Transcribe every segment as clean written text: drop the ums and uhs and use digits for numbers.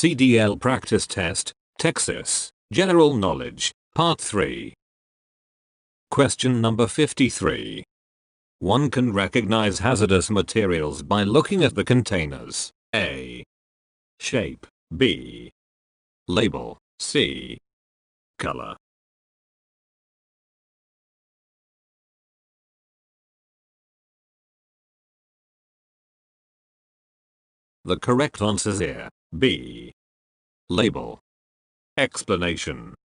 CDL Practice Test, Texas, General Knowledge, Part 3. Question number 53. One can recognize hazardous materials by looking at the containers. A. Shape. B. Label. C. Color. The correct answer here, B. Label. Explanation.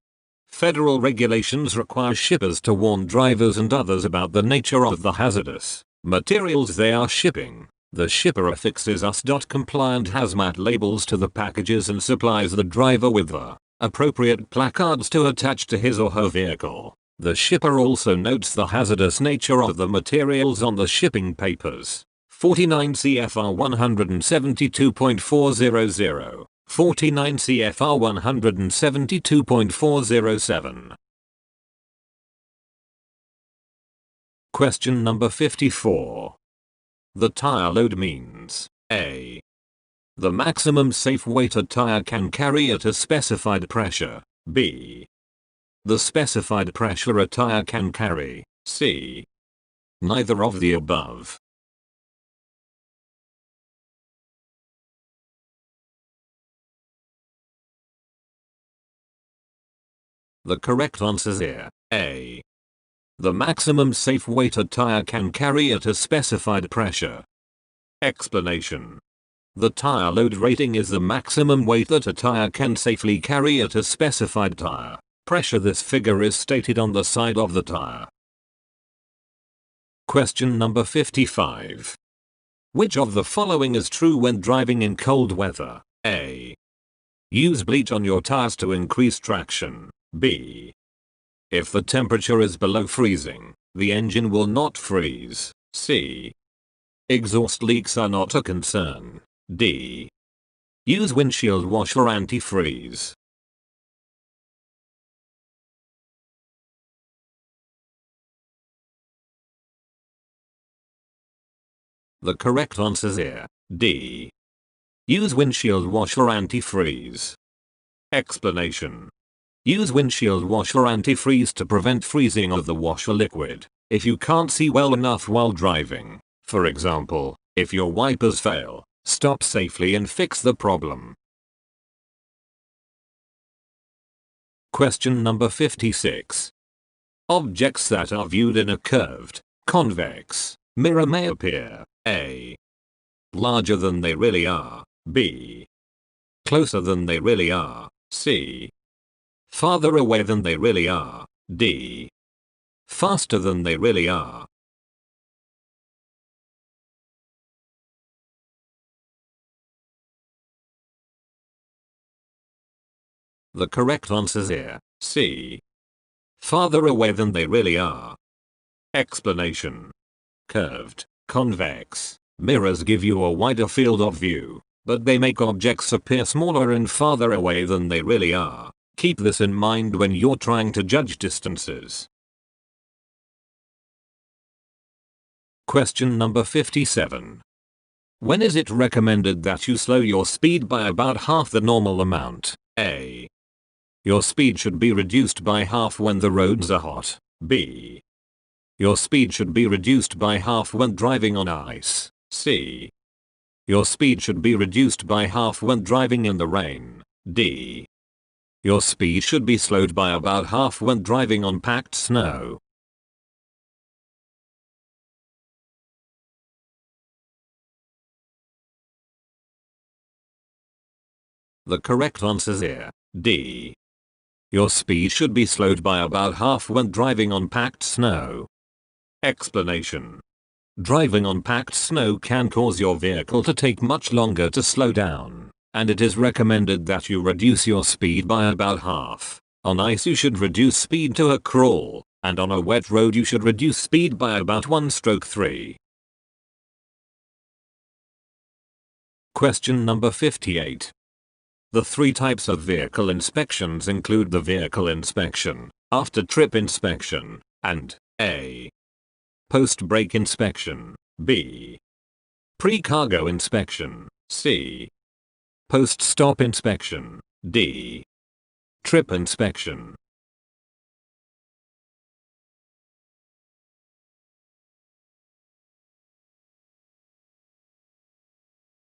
Federal regulations require shippers to warn drivers and others about the nature of the hazardous materials they are shipping. The shipper affixes US.compliant hazmat labels to the packages and supplies the driver with the appropriate placards to attach to his or her vehicle. The shipper also notes the hazardous nature of the materials on the shipping papers. 49 CFR 172.400, 49 CFR 172.407. Question number 54. The tire load means A. The maximum safe weight a tire can carry at a specified pressure. B. The specified pressure a tire can carry. C. Neither of the above. The correct answer here, A. The maximum safe weight a tire can carry at a specified pressure. Explanation. The tire load rating is the maximum weight that a tire can safely carry at a specified tire pressure. This figure is stated on the side of the tire. Question number 55. Which of the following is true when driving in cold weather? A. Use bleach on your tires to increase traction. B. If the temperature is below freezing, the engine will not freeze. C. Exhaust leaks are not a concern. D. Use windshield washer antifreeze. The correct answer here, D. Use windshield washer antifreeze. Explanation. Use windshield washer antifreeze to prevent freezing of the washer liquid if you can't see well enough while driving. For example, if your wipers fail, stop safely and fix the problem. Question number 56. Objects that are viewed in a curved, convex mirror may appear A. Larger than they really are. B. Closer than they really are. C. Farther away than they really are. D. Faster than they really are. The correct answer here, C. Farther away than they really are. Explanation. Curved, convex mirrors give you a wider field of view, but they make objects appear smaller and farther away than they really are. Keep this in mind when you're trying to judge distances. Question number 57. When is it recommended that you slow your speed by about half the normal amount? A. Your speed should be reduced by half when the roads are hot. B. Your speed should be reduced by half when driving on ice. C. Your speed should be reduced by half when driving in the rain. D. Your speed should be slowed by about half when driving on packed snow. The correct answer here, D. Your speed should be slowed by about half when driving on packed snow. Explanation. Driving on packed snow can cause your vehicle to take much longer to slow down, and it is recommended that you reduce your speed by about half. On ice you should reduce speed to a crawl, and on a wet road you should reduce speed by about 1/3. Question number 58. The three types of vehicle inspections include the vehicle inspection, after-trip inspection, and A. Post-brake inspection. B. Pre-cargo inspection. C. Post-stop inspection. D. Trip inspection.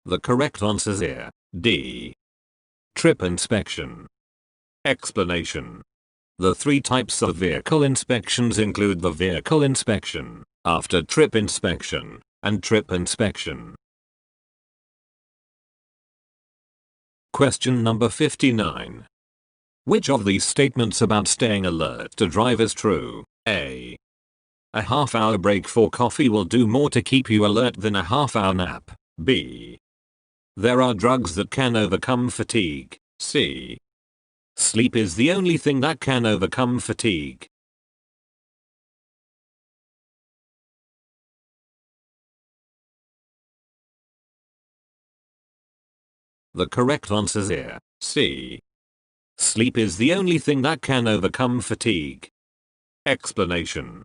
The correct answer here. D. Trip inspection. Explanation. The three types of vehicle inspections include the vehicle inspection, after trip inspection, and trip inspection. Question number 59. Which of these statements about staying alert to drive is true? A. A half-hour break for coffee will do more to keep you alert than a half-hour nap. B. There are drugs that can overcome fatigue. C. Sleep is the only thing that can overcome fatigue. The correct answer here. C. Sleep is the only thing that can overcome fatigue. Explanation.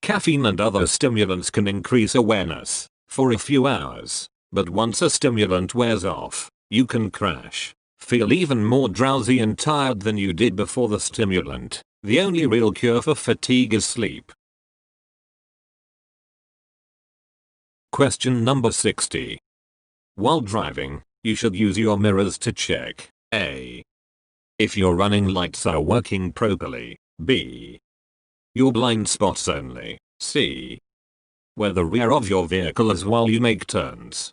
Caffeine and other stimulants can increase awareness for a few hours, but once a stimulant wears off, you can crash, feel even more drowsy and tired than you did before the stimulant. The only real cure for fatigue is sleep. Question number 60. While driving, you should use your mirrors to check A. If your running lights are working properly. B. Your blind spots only. C. Where the rear of your vehicle is while you make turns.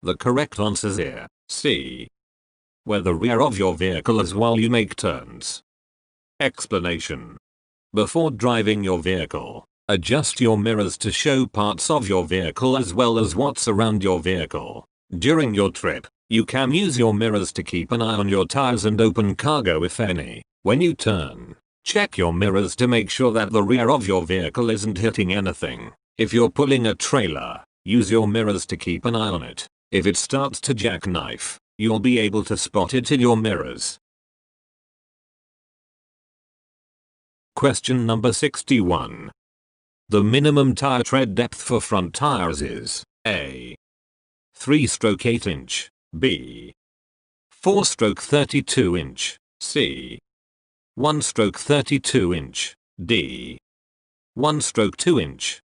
The correct answer here. C. Where the rear of your vehicle is while you make turns. Explanation. Before driving your vehicle, adjust your mirrors to show parts of your vehicle as well as what's around your vehicle. During your trip, you can use your mirrors to keep an eye on your tires and open cargo if any. When you turn, check your mirrors to make sure that the rear of your vehicle isn't hitting anything. If you're pulling a trailer, use your mirrors to keep an eye on it. If it starts to jackknife, you'll be able to spot it in your mirrors. Question number 61. The minimum tire tread depth for front tires is A. 3/8 inch. B. 4/32 inch. C. 1/32 inch. D. 1/2 inch.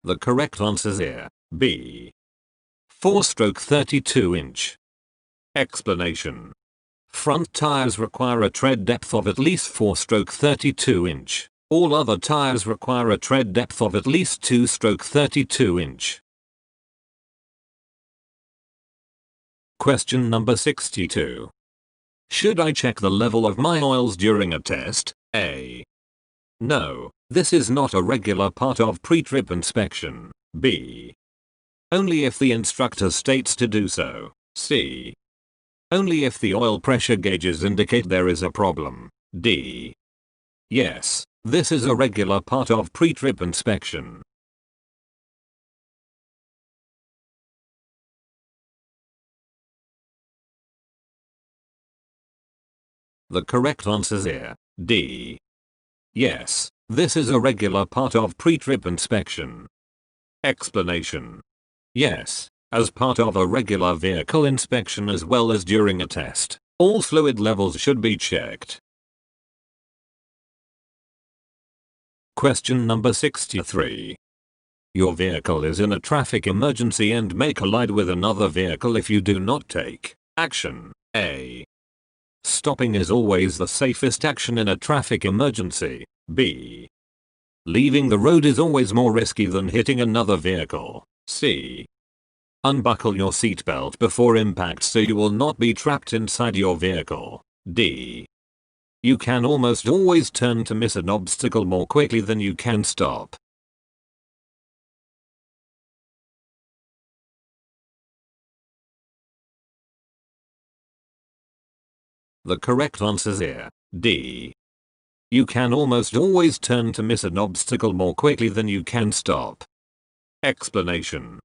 The correct answer here. B. 4/32 inch. Explanation. Front tires require a tread depth of at least 4/32 inch. All other tires require a tread depth of at least 2/32 inch. Question number 62. Should I check the level of my oils during a test? A. No, this is not a regular part of pre-trip inspection. B. Only if the instructor states to do so. C. Only if the oil pressure gauges indicate there is a problem. D. Yes, this is a regular part of pre-trip inspection. The correct answer here. D. Yes, this is a regular part of pre-trip inspection. Explanation. Yes, as part of a regular vehicle inspection as well as during a test, all fluid levels should be checked. Question number 63. Your vehicle is in a traffic emergency and may collide with another vehicle if you do not take action. A. Stopping is always the safest action in a traffic emergency. B. Leaving the road is always more risky than hitting another vehicle. C. Unbuckle your seatbelt before impact so you will not be trapped inside your vehicle. D. You can almost always turn to miss an obstacle more quickly than you can stop. The correct answer here. D. You can almost always turn to miss an obstacle more quickly than you can stop. Explanation.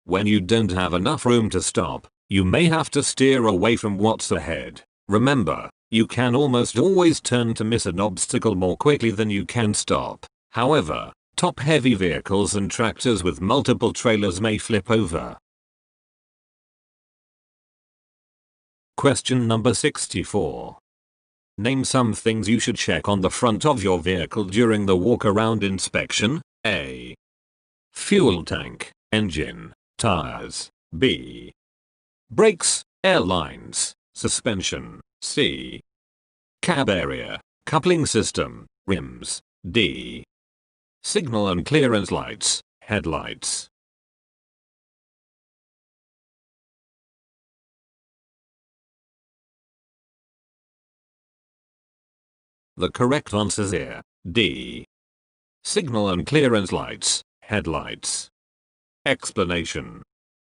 When you don't have enough room to stop, you may have to steer away from what's ahead. Remember, you can almost always turn to miss an obstacle more quickly than you can stop. However, top-heavy vehicles and tractors with multiple trailers may flip over. Question number 64. Name some things you should check on the front of your vehicle during the walk-around inspection. A. Fuel tank, engine, tires. B. Brakes, air lines, suspension. C. Cab area, coupling system, rims. D. Signal and clearance lights, headlights. The correct answer is here, D. Signal and clearance lights, headlights. Explanation.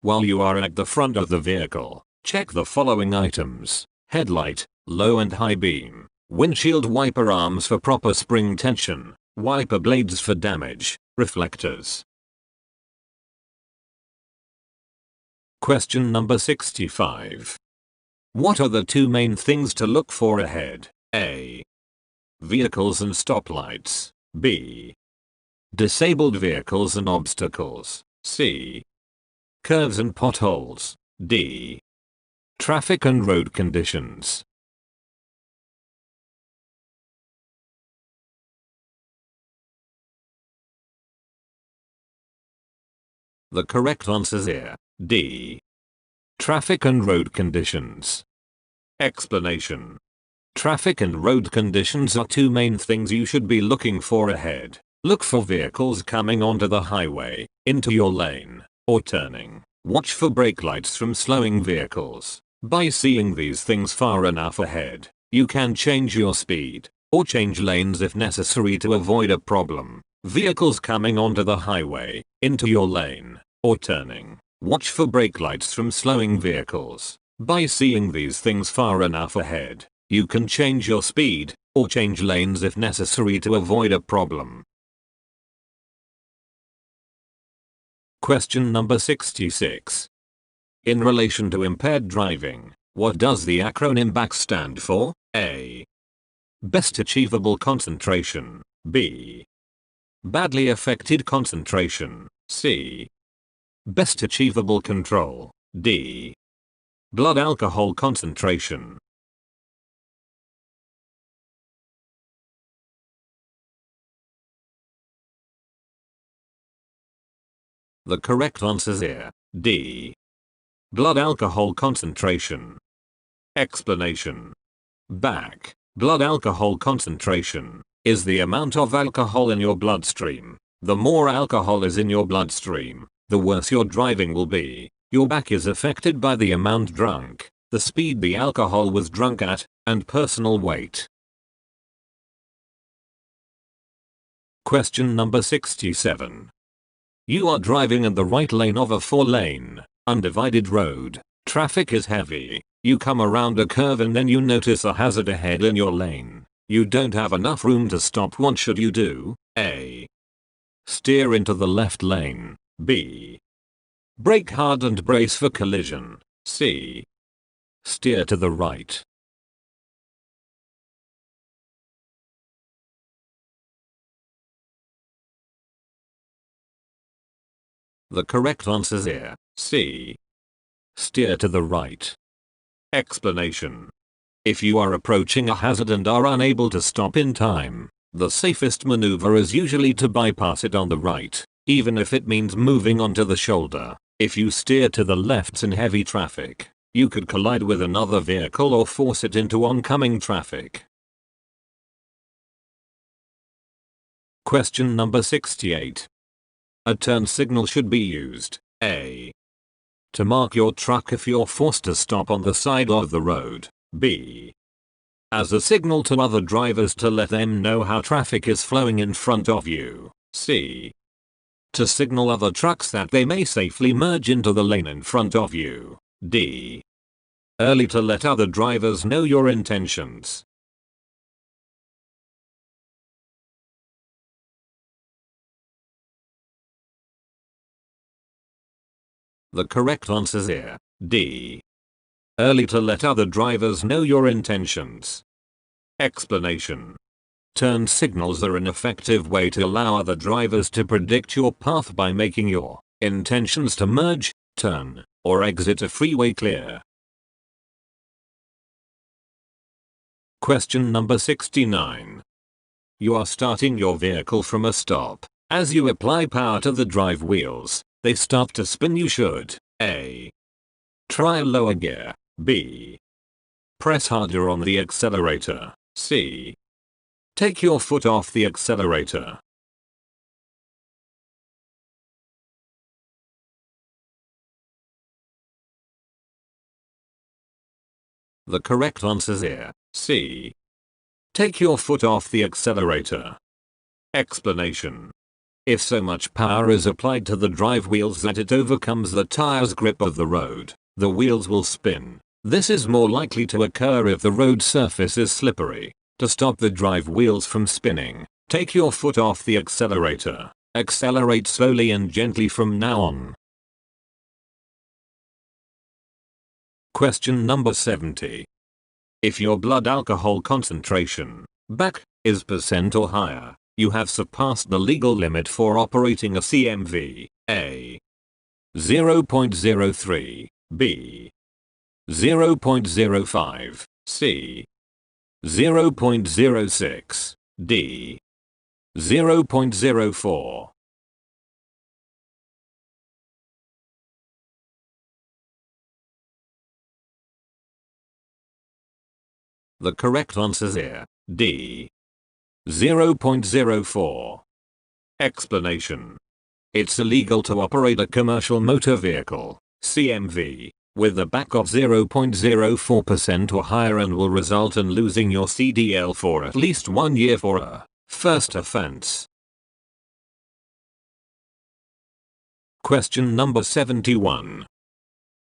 While you are at the front of the vehicle, check the following items: headlight, low and high beam, windshield wiper arms for proper spring tension, wiper blades for damage, reflectors. Question number 65. What are the two main things to look for ahead? A. Vehicles and stoplights. B. Disabled vehicles and obstacles. C. Curves and potholes. D. Traffic and road conditions. The correct answer is here, D. Traffic and road conditions. Explanation. Traffic and road conditions are two main things you should be looking for ahead. Look for vehicles coming onto the highway, into your lane, or turning. Watch for brake lights from slowing vehicles. By seeing these things far enough ahead, you can change your speed, or change lanes if necessary to avoid a problem. Vehicles coming onto the highway, into your lane, or turning. Watch for brake lights from slowing vehicles. By seeing these things far enough ahead, you can change your speed, or change lanes if necessary to avoid a problem. Question number 66. In relation to impaired driving, what does the acronym BAC stand for? A. Best achievable concentration. B. Badly affected concentration. C. Best achievable control. D. Blood alcohol concentration. The correct answer is here, D. Blood alcohol concentration. Explanation. BAC, blood alcohol concentration, is the amount of alcohol in your bloodstream. The more alcohol is in your bloodstream, the worse your driving will be. Your BAC is affected by the amount drunk, the speed the alcohol was drunk at, and personal weight. Question number 67. You are driving in the right lane of a 4-lane, undivided road. Traffic is heavy. You come around a curve and then you notice a hazard ahead in your lane. You don't have enough room to stop. What should you do? A. Steer into the left lane. B. Brake hard and brace for collision. C. Steer to the right. The correct answer is here, C. Steer to the right. Explanation. If you are approaching a hazard and are unable to stop in time, the safest maneuver is usually to bypass it on the right, even if it means moving onto the shoulder. If you steer to the left in heavy traffic, you could collide with another vehicle or force it into oncoming traffic. Question number 68. A turn signal should be used. A. To mark your truck if you're forced to stop on the side of the road. B. As a signal to other drivers to let them know how traffic is flowing in front of you. C. To signal other trucks that they may safely merge into the lane in front of you. D. Early to let other drivers know your intentions. The correct answer here, D. Early to let other drivers know your intentions. Explanation. Turn signals are an effective way to allow other drivers to predict your path by making your intentions to merge, turn, or exit a freeway clear. Question number 69. You are starting your vehicle from a stop. As you apply power to the drive wheels, they start to spin. You should A. Try lower gear. B. Press harder on the accelerator. C. Take your foot off the accelerator. The correct answer is here, C. Take your foot off the accelerator. Explanation. If so much power is applied to the drive wheels that it overcomes the tire's grip of the road, the wheels will spin. This is more likely to occur if the road surface is slippery. To stop the drive wheels from spinning, take your foot off the accelerator. Accelerate slowly and gently from now on. Question number 70. If your blood alcohol concentration, BAC, is % or higher, you have surpassed the legal limit for operating a CMV. A. 0.03. B. 0.05. C. 0.06. D. 0.04. The correct answer is here, D. 0.04. Explanation. It's illegal to operate a commercial motor vehicle, CMV, with a BAC of 0.04% or higher and will result in losing your CDL for at least 1 year for a first offense. Question number 71.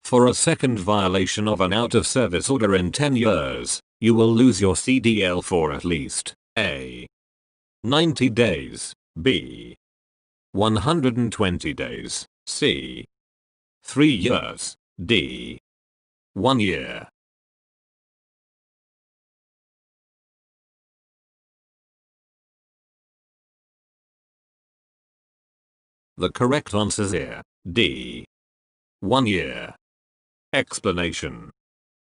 For a second violation of an out-of-service order in 10 years, you will lose your CDL for at least A. 90 days, B. 120 days, C. 3 years, D. 1 year. The correct answer is here, D. 1 year. Explanation.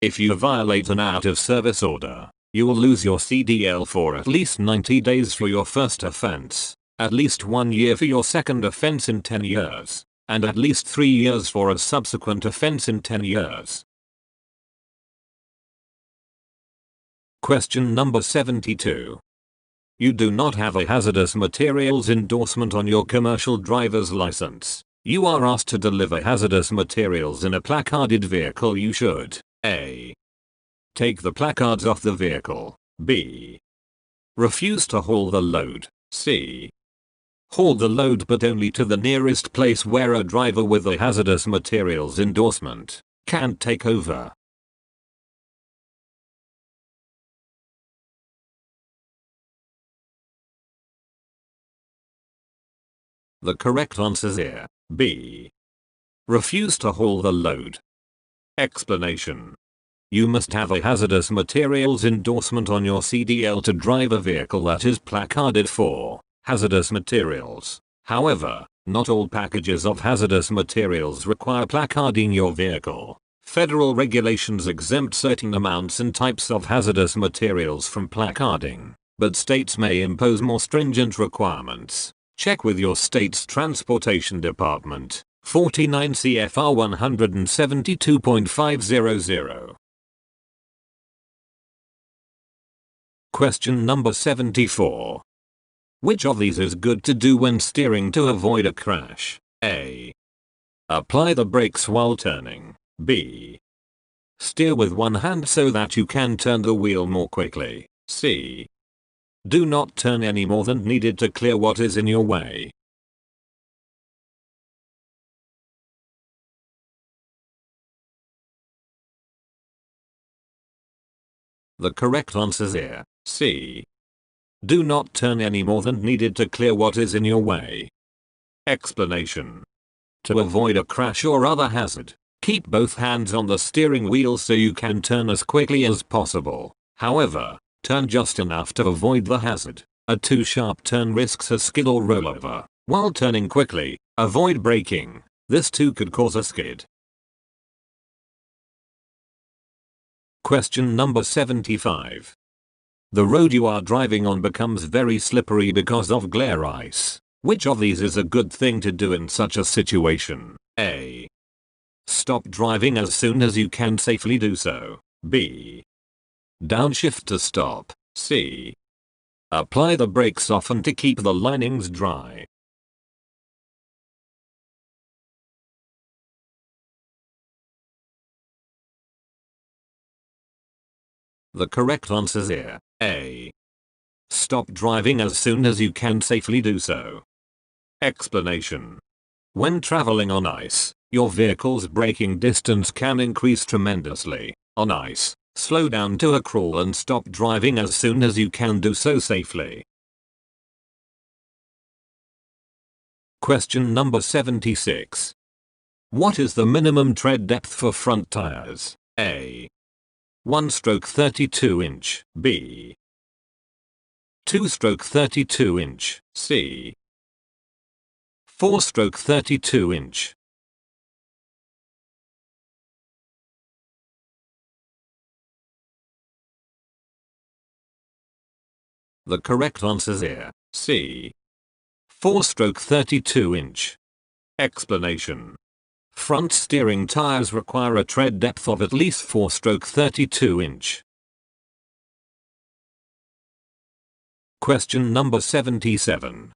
If you violate an out-of-service order, you will lose your CDL for at least 90 days for your first offense, at least 1 year for your second offense in 10 years, and at least 3 years for a subsequent offense in 10 years. Question number 72. You do not have a hazardous materials endorsement on your commercial driver's license. You are asked to deliver hazardous materials in a placarded vehicle. You should A. Take the placards off the vehicle. B. Refuse to haul the load. C. Haul the load but only to the nearest place where a driver with a hazardous materials endorsement can't take over. The correct answer is here, B. Refuse to haul the load. Explanation. You must have a hazardous materials endorsement on your CDL to drive a vehicle that is placarded for hazardous materials. However, not all packages of hazardous materials require placarding your vehicle. Federal regulations exempt certain amounts and types of hazardous materials from placarding, but states may impose more stringent requirements. Check with your state's transportation department. 49 CFR 172.500. Question number 74. Which of these is good to do when steering to avoid a crash? A. Apply the brakes while turning. B. Steer with one hand so that you can turn the wheel more quickly. C. Do not turn any more than needed to clear what is in your way. The correct answer is here, C. Do not turn any more than needed to clear what is in your way. Explanation. To avoid a crash or other hazard, keep both hands on the steering wheel so you can turn as quickly as possible. However, turn just enough to avoid the hazard. A too sharp turn risks a skid or rollover. While turning quickly, avoid braking. This too could cause a skid. Question number 75. The road you are driving on becomes very slippery because of glare ice. Which of these is a good thing to do in such a situation? A. Stop driving as soon as you can safely do so. B. Downshift to stop. C. Apply the brakes often to keep the linings dry. The correct answer here. A. Stop driving as soon as you can safely do so. Explanation. When traveling on ice, your vehicle's braking distance can increase tremendously. On ice, slow down to a crawl and stop driving as soon as you can do so safely. Question number 76. What is the minimum tread depth for front tires? A. 1/32 inch. B. 2/32 inch. C. 4/32 inch. The correct answer here. C. 4/32 inch. Explanation. Front steering tires require a tread depth of at least 4/32 inch. Question number 77.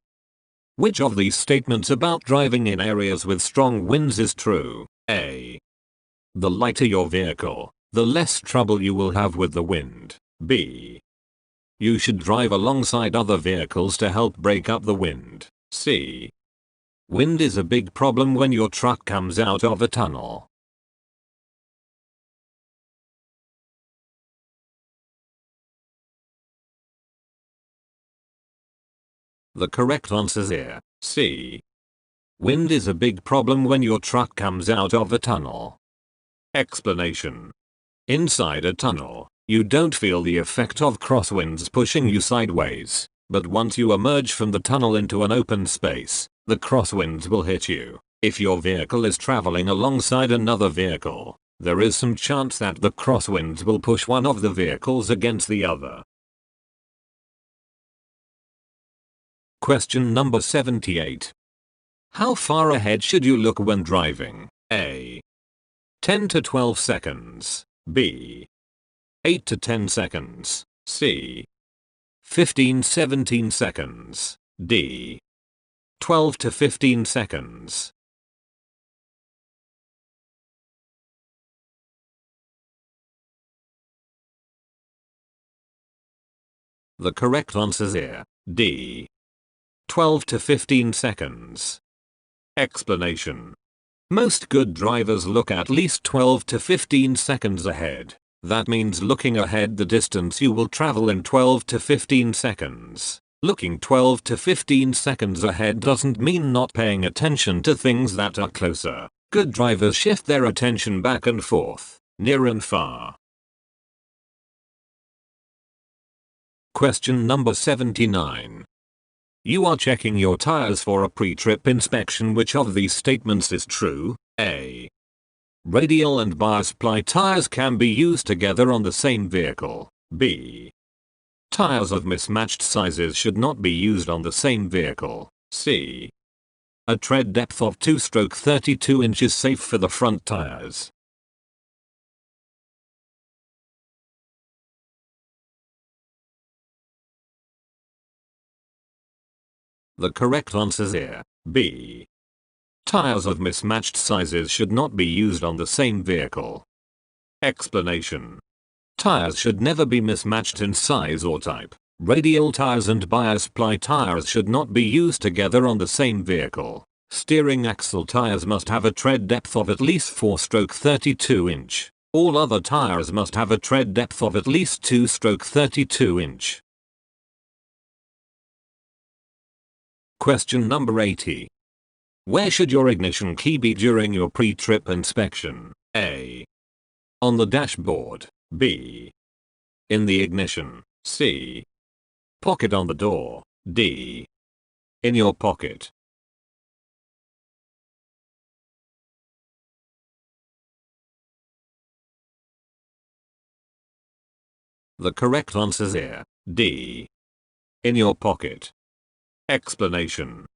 Which of these statements about driving in areas with strong winds is true? A. The lighter your vehicle, the less trouble you will have with the wind. B. You should drive alongside other vehicles to help break up the wind. C. Wind is a big problem when your truck comes out of a tunnel. The correct answer here. C. Wind is a big problem when your truck comes out of a tunnel. Explanation. Inside a tunnel, you don't feel the effect of crosswinds pushing you sideways, but once you emerge from the tunnel into an open space, the crosswinds will hit you. If your vehicle is traveling alongside another vehicle, there is some chance that the crosswinds will push one of the vehicles against the other. Question number 78. How far ahead should you look when driving? A. 10 to 12 seconds. B. 8 to 10 seconds. C. 15-17 seconds. D. 12 to 15 seconds. The correct answer here. D. 12 to 15 seconds. Explanation. Most good drivers look at least 12 to 15 seconds ahead. That means looking ahead the distance you will travel in 12 to 15 seconds. Looking 12 to 15 seconds ahead doesn't mean not paying attention to things that are closer. Good drivers shift their attention back and forth, near and far. Question number 79. You are checking your tires for a pre-trip inspection. Which of these statements is true? A. Radial and bias ply tires can be used together on the same vehicle. B. Tires of mismatched sizes should not be used on the same vehicle. C. A tread depth of 2/32 inches safe for the front tires. The correct answer here. B. Tires of mismatched sizes should not be used on the same vehicle. Explanation. Tires should never be mismatched in size or type. Radial tires and bias ply tires should not be used together on the same vehicle. Steering axle tires must have a tread depth of at least 4/32 inch. All other tires must have a tread depth of at least 2/32 inch. Question number 80. Where should your ignition key be during your pre-trip inspection? A. On the dashboard. B. In the ignition. C. Pocket on the door. D. In your pocket. The correct answer is here. D. In your pocket. Explanation.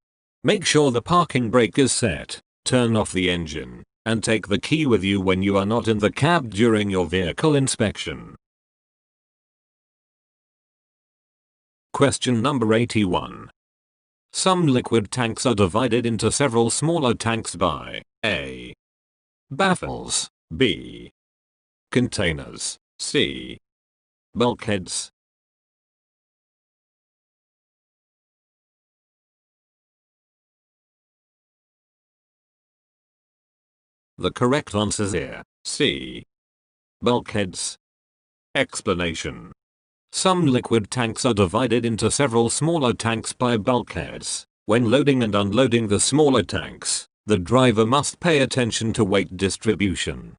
Make sure the parking brake is set, turn off the engine, and take the key with you when you are not in the cab during your vehicle inspection. Question number 81. Some liquid tanks are divided into several smaller tanks by A. Baffles. B. Containers. C. Bulkheads. The correct answer is here. C. Bulkheads. Explanation. Some liquid tanks are divided into several smaller tanks by bulkheads. When loading and unloading the smaller tanks, the driver must pay attention to weight distribution.